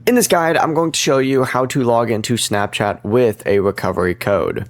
In this guide, I'm going to show you how to log into Snapchat with a recovery code.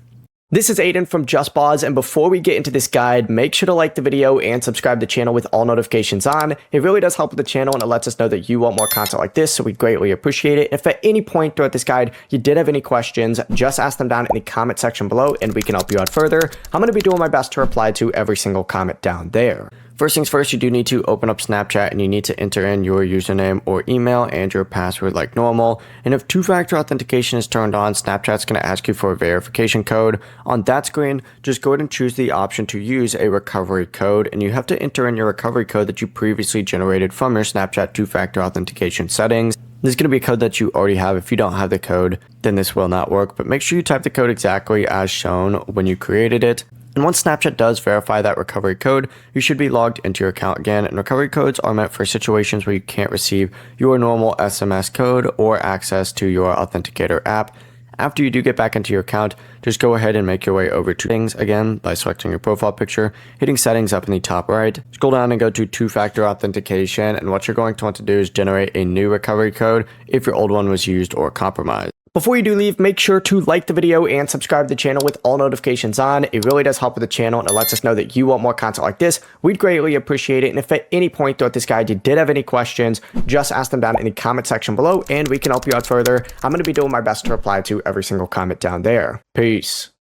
This is Aiden from JustBoz, and before we get into this guide, make sure to like the video and subscribe to the channel with all notifications on. It really does help with the channel, and it lets us know that you want more content like this, so we greatly appreciate it. If at any point throughout this guide you did have any questions, just ask them down in the comment section below, and we can help you out further. I'm going to be doing my best to reply to every single comment down there. First things first, you do need to open up Snapchat and you need to enter in your username or email and your password like normal. And if two-factor authentication is turned on, Snapchat's going to ask you for a verification code. On that screen, just go ahead and choose the option to use a recovery code, and you have to enter in your recovery code that you previously generated from your Snapchat two-factor authentication settings. This is going to be a code that you already have. If you don't have the code, then this will not work, but make sure you type the code exactly as shown when you created it. And once Snapchat does verify that recovery code, you should be logged into your account again. And recovery codes are meant for situations where you can't receive your normal SMS code or access to your authenticator app. After you do get back into your account, just go ahead and make your way over to settings again by selecting your profile picture, hitting settings up in the top right, scroll down and go to two-factor authentication. And what you're going to want to do is generate a new recovery code if your old one was used or compromised. Before you do leave, make sure to like the video and subscribe to the channel with all notifications on. It really does help with the channel, and it lets us know that you want more content like this. We'd greatly appreciate it. And if at any point throughout this guide you did have any questions, just ask them down in the comment section below and we can help you out further. I'm going to be doing my best to reply to every single comment down there. Peace.